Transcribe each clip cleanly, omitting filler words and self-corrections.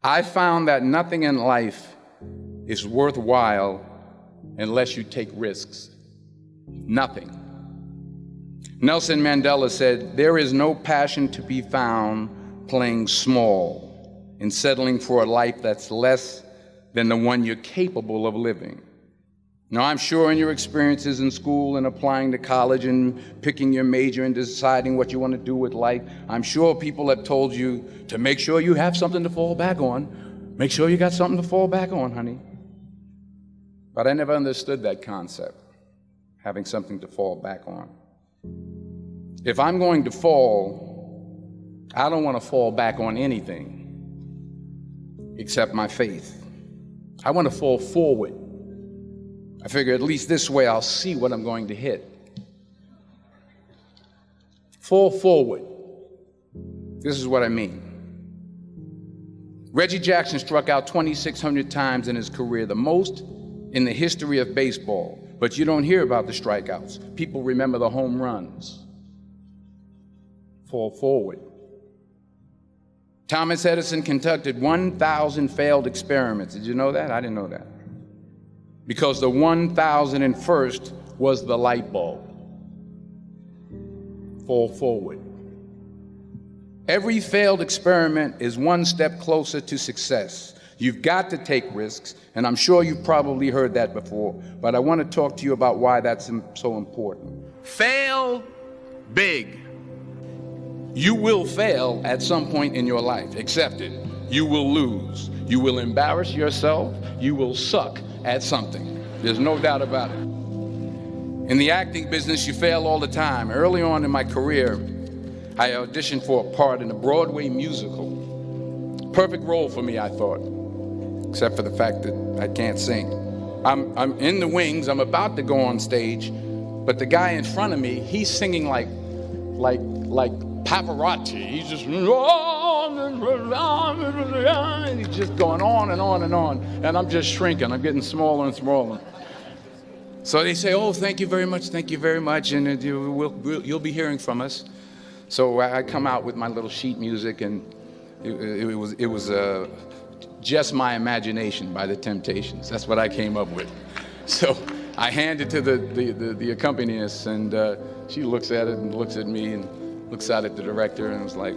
I found that nothing in life is worthwhile unless you take risks. Nothing. Nelson Mandela said, "There is no passion to be found playing small and settling for a life that's less than the one you're capable of living." Now, I'm sure in your experiences in school and applying to college and picking your major and deciding what you want to do with life, I'm sure people have told you to make sure you have something to fall back on. Make sure you got something to fall back on, honey. But I never understood that concept, having something to fall back on. If I'm going to fall, I don't want to fall back on anything except my faith. I want to fall forward. I figure at least this way I'll see what I'm going to hit. Fall forward. This is what I mean. Reggie Jackson struck out 2,600 times in his career, the most in the history of baseball. But you don't hear about the strikeouts. People remember the home runs. Fall forward. Thomas Edison conducted 1,000 failed experiments. Did you know that? I didn't know that. Because the 1,001st was the light bulb. Fall forward. Every failed experiment is one step closer to success. You've got to take risks, and I'm sure you've probably heard that before, but I want to talk to you about why that's so important. Fail big. You will fail at some point in your life. Accept it. You will lose. You will embarrass yourself. You will suck at something. There's no doubt about it. In the acting business, you fail all the time. Early on in my career, I auditioned for a part in a Broadway musical. Perfect role for me, I thought, except for the fact that I can't sing. I'm in the wings. I'm about to go on stage, but the guy in front of me, he's singing like Pavarotti. He's just and he's just going on and on and on, and I'm just shrinking. I'm getting smaller and smaller. So they say, "Oh, thank you very much, and you'll be hearing from us." So I come out with my little sheet music, and it was Just My Imagination by The Temptations. That's what I came up with. So I hand it to the accompanist, and she looks at it and looks at me and looks out at the director and was like,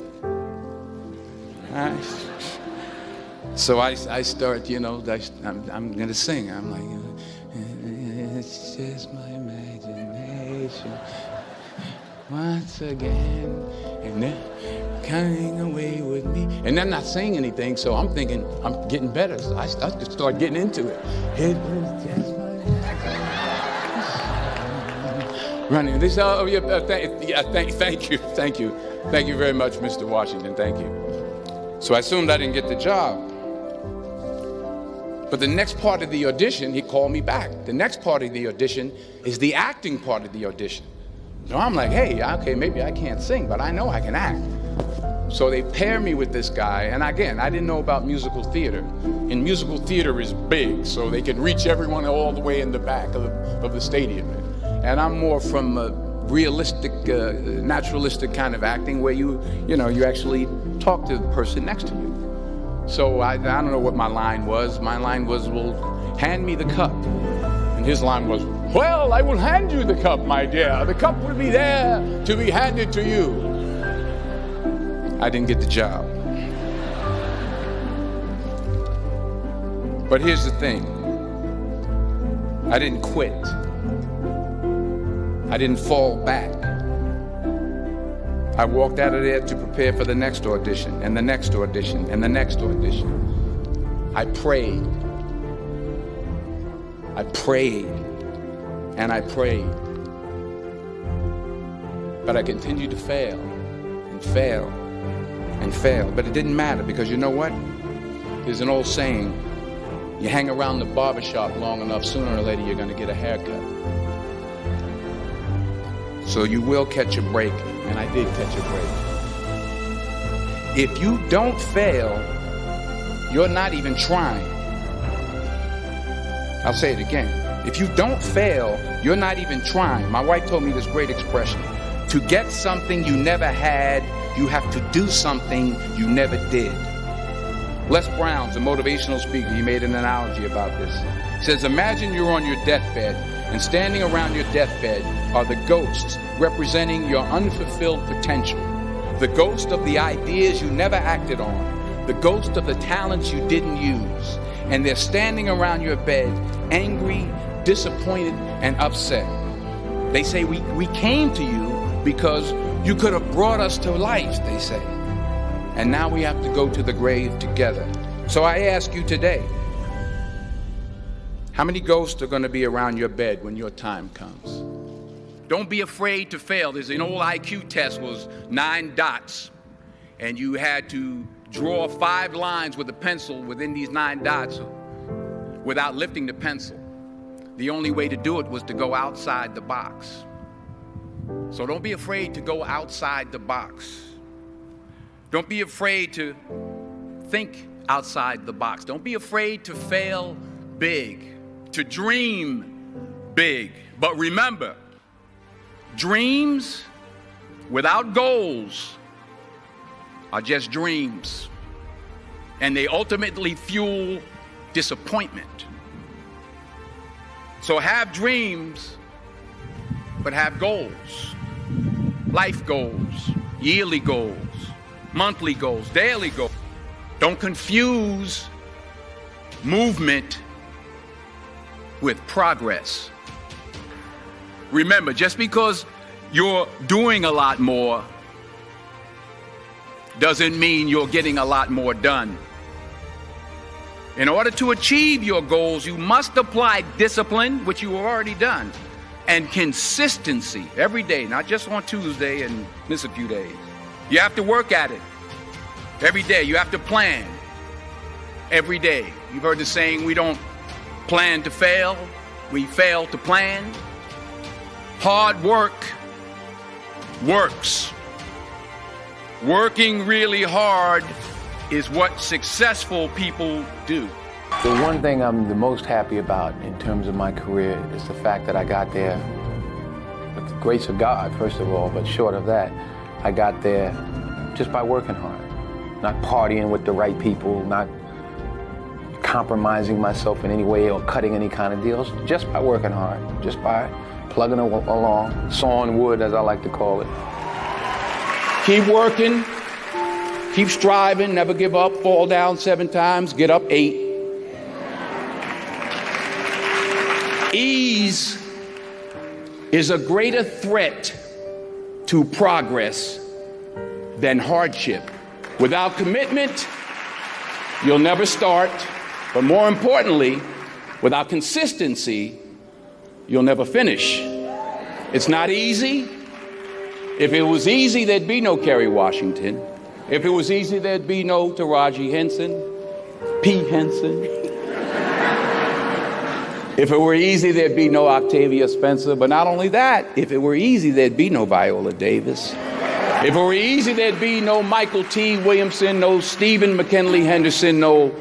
So I start, I'm going to sing. I'm like, it's just my imagination once again, and they're coming away with me. And they're not saying anything, so I'm thinking I'm getting better. So I just start getting into it. It was just my imagination. Running. They say, "Oh, yeah, thank you very much, Mr. Washington. Thank you." So I assumed I didn't get the job. But the next part of the audition, he called me back. The next part of the audition is the acting part of the audition. So I'm like, hey, okay, maybe I can't sing, but I know I can act. So they pair me with this guy, and again, I didn't know about musical theater. And musical theater is big, so they can reach everyone all the way in the back of the stadium. And I'm more from a realistic, naturalistic kind of acting where you actually talk to the person next to you. So I don't know what my line was. My line was, "Well, hand me the cup." And his line was, "Well, I will hand you the cup, my dear. The cup will be there to be handed to you." I didn't get the job. But here's the thing. I didn't quit. I didn't fall back. I walked out of there to prepare for the next audition, and the next audition, and the next audition. I prayed. I prayed, and I prayed. But I continued to fail, and fail, and fail. But it didn't matter, because you know what? There's an old saying, you hang around the barbershop long enough, sooner or later you're going to get a haircut. So you will catch a break, and I did catch a break. If you don't fail, you're not even trying. I'll say it again. If you don't fail, you're not even trying. My wife told me this great expression. To get something you never had, you have to do something you never did. Les Brown's a motivational speaker. He made an analogy about this. He says, imagine you're on your deathbed, and standing around your deathbed are the ghosts representing your unfulfilled potential. The ghost of the ideas you never acted on. The ghost of the talents you didn't use. And they're standing around your bed, angry, disappointed, and upset. They say, we came to you because you could have brought us to life, they say. And now we have to go to the grave together. So I ask you today, how many ghosts are going to be around your bed when your time comes? Don't be afraid to fail. There's an old IQ test, was 9 dots. And you had to draw 5 lines with a pencil within these 9 dots without lifting the pencil. The only way to do it was to go outside the box. So don't be afraid to go outside the box. Don't be afraid to think outside the box. Don't be afraid to fail big, to dream big. But remember, dreams without goals are just dreams. And they ultimately fuel disappointment. So have dreams, but have goals. Life goals, yearly goals, monthly goals, daily goals. Don't confuse movement with progress. Remember, just because you're doing a lot more doesn't mean you're getting a lot more done. In order to achieve your goals, you must apply discipline, which you have already done, and consistency every day, not just on Tuesday and miss a few days. You have to work at it every day. You have to plan every day. You've heard the saying, we don't plan to fail, we fail to plan. Hard work works. Working really hard is what successful people do. The one thing I'm the most happy about in terms of my career is the fact that I got there with the grace of God, first of all, but short of that, I got there just by working hard, not partying with the right people, not compromising myself in any way or cutting any kind of deals, just by working hard, just by plugging along, sawing wood, as I like to call it. Keep working, keep striving, never give up, fall down 7 times, get up 8. Ease is a greater threat to progress than hardship. Without commitment, you'll never start. But more importantly, without consistency, you'll never finish. It's not easy. If it was easy, there'd be no Kerry Washington. If it was easy, there'd be no Taraji Henson, P. Henson. If it were easy, there'd be no Octavia Spencer. But not only that, if it were easy, there'd be no Viola Davis. If it were easy, there'd be no Michael T. Williamson, no Stephen McKinley Henderson, no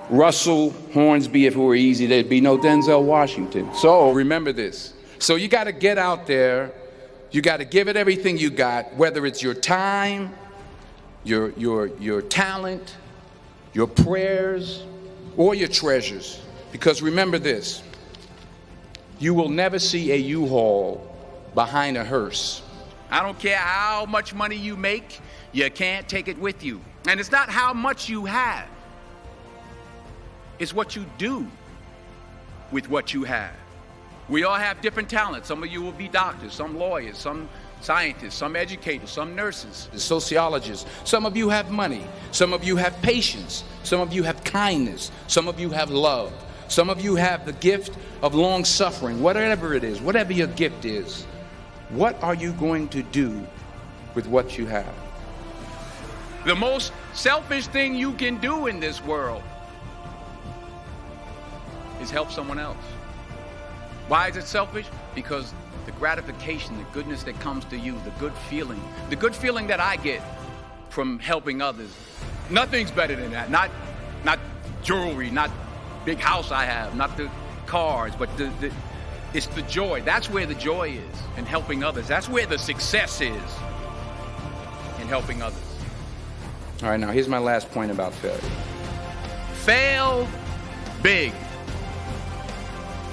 Russell Hornsby. If it were easy, there'd be no Denzel Washington. So remember this. So you got to get out there. You got to give it everything you got, whether it's your time, your talent, your prayers, or your treasures. Because remember this, you will never see a U-Haul behind a hearse. I don't care how much money you make, you can't take it with you. And it's not how much you have. It's what you do with what you have. We all have different talents. Some of you will be doctors, some lawyers, some scientists, some educators, some nurses, sociologists. Some of you have money. Some of you have patience. Some of you have kindness. Some of you have love. Some of you have the gift of long suffering. Whatever it is, whatever your gift is, what are you going to do with what you have? The most selfish thing you can do in this world is help someone else. Why is it selfish? Because the gratification, the goodness that comes to you, the good feeling that I get from helping others, nothing's better than that. Not jewelry, not big house I have, not the cars, but it's the joy. That's where the joy is in helping others. That's where the success is in helping others. All right, now here's my last point about failure. Fail big.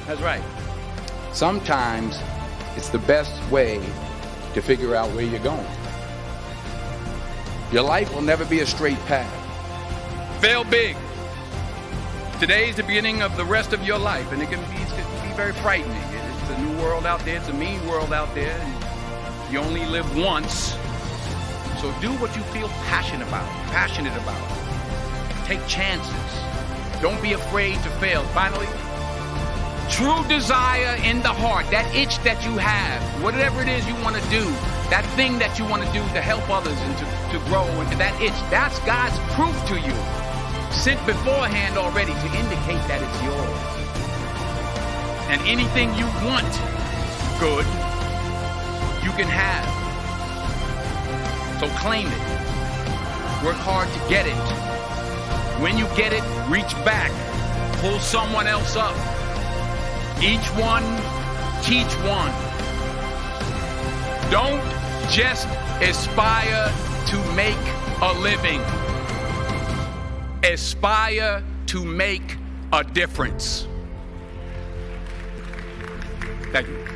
That's right. Sometimes it's the best way to figure out where you're going. Your life will never be a straight path. Fail big. Today is the beginning of the rest of your life, and it can be very frightening. It's a new world out there. It's a mean world out there. And you only live once. So do what you feel passionate about. Take chances. Don't be afraid to fail. Finally, true desire in the heart, that itch that you have, whatever it is you want to do, that thing that you want to do to help others and to grow into that itch, that's God's proof to you, sent beforehand already to indicate that it's yours. And anything you want good, you can have. So claim it. Work hard to get it. When you get it, reach back. Pull someone else up. Each one, teach one. Don't just aspire to make a living. Aspire to make a difference. Thank you.